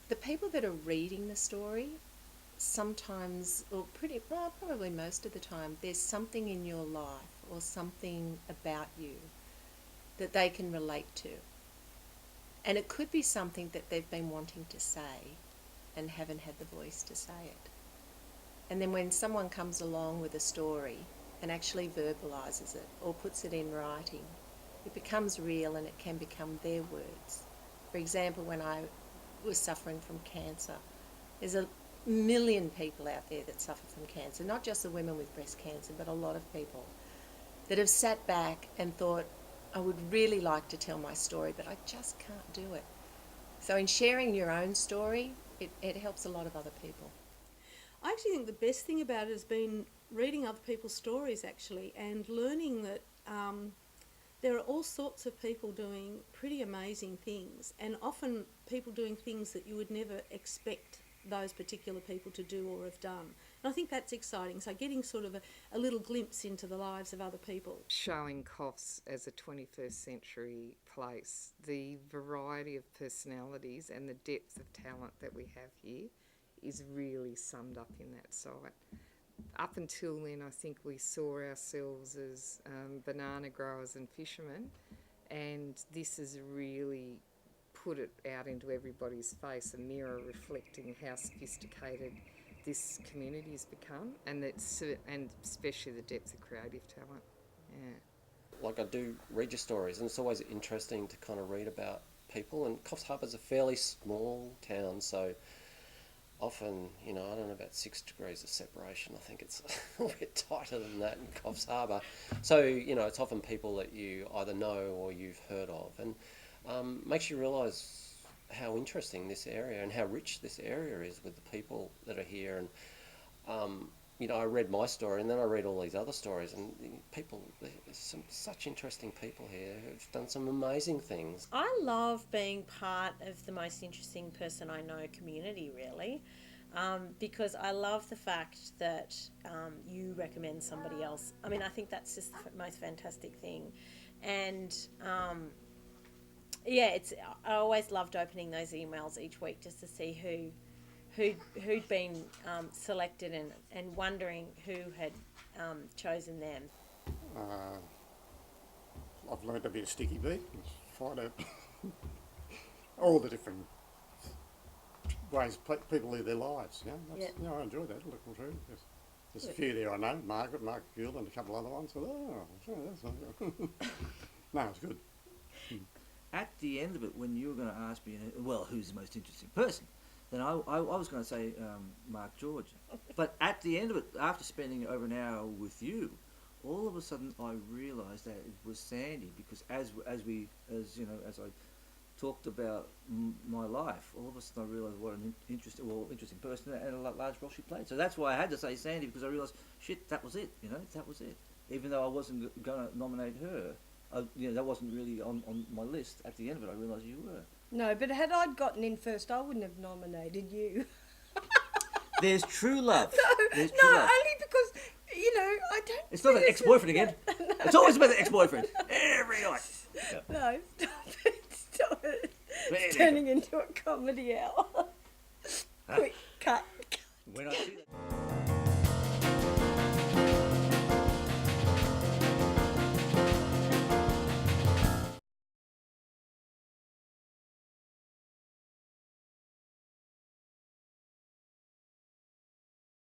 the people that are reading the story, sometimes, or probably most of the time, there's something in your life or something about you that they can relate to. And it could be something that they've been wanting to say and haven't had the voice to say it. And then when someone comes along with a story and actually verbalises it or puts it in writing, it becomes real and it can become their words. For example, when I was suffering from cancer, there's a million people out there that suffer from cancer, not just the women with breast cancer, but a lot of people that have sat back and thought, I would really like to tell my story, but I just can't do it. So in sharing your own story, it helps a lot of other people. I actually think the best thing about it has been reading other people's stories, actually, and learning that there are all sorts of people doing pretty amazing things, and often people doing things that you would never expect those particular people to do or have done. And I think that's exciting. So getting sort of a little glimpse into the lives of other people. Showing Coffs as a 21st century place, the variety of personalities and the depth of talent that we have here is really summed up in that site. Up until then, I think we saw ourselves as banana growers and fishermen, and this has really put it out into everybody's face, a mirror reflecting how sophisticated this community has become, and especially the depth of creative talent. Yeah. Like, I do read your stories, and it's always interesting to kind of read about people. And Coffs Harbour's a fairly small town, so often, I don't know, about 6 degrees of separation. I think it's a bit tighter than that in Coffs Harbour. So, it's often people that you either know or you've heard of, and makes you realise how interesting this area and how rich this area is with the people that are here. And I read my story, and then I read all these other stories, and there's such interesting people here who've done some amazing things. I love being part of the most interesting person I know community, really, because I love the fact that you recommend somebody else. I mean, I think that's just the most fantastic thing. And I always loved opening those emails each week just to see who'd been selected and wondering who had chosen them. I've learned to be a sticky beat and find out all the different ways people live their lives. I enjoy that, looking through. There's a few there I know, Mark Gill and a couple other ones. That's no, it's good. At the end of it, when you were going to ask me, who's the most interesting person? Then I was going to say Mark George. But at the end of it, after spending over an hour with you, all of a sudden I realised that it was Sandy, because as I talked about my life, all of a sudden I realised what an interesting person and a large role she played. So that's why I had to say Sandy, because I realised, that was it. That was it. Even though I wasn't going to nominate her, that wasn't really on my list. At the end of it, I realised you were. No, but had I gotten in first, I wouldn't have nominated you. There's true love. Only because, I don't... It's not an ex-boyfriend again. No. It's always about the ex-boyfriend. Every night. Yep. No, stop it. It's turning into a comedy hour. Quick, cut. When I see that...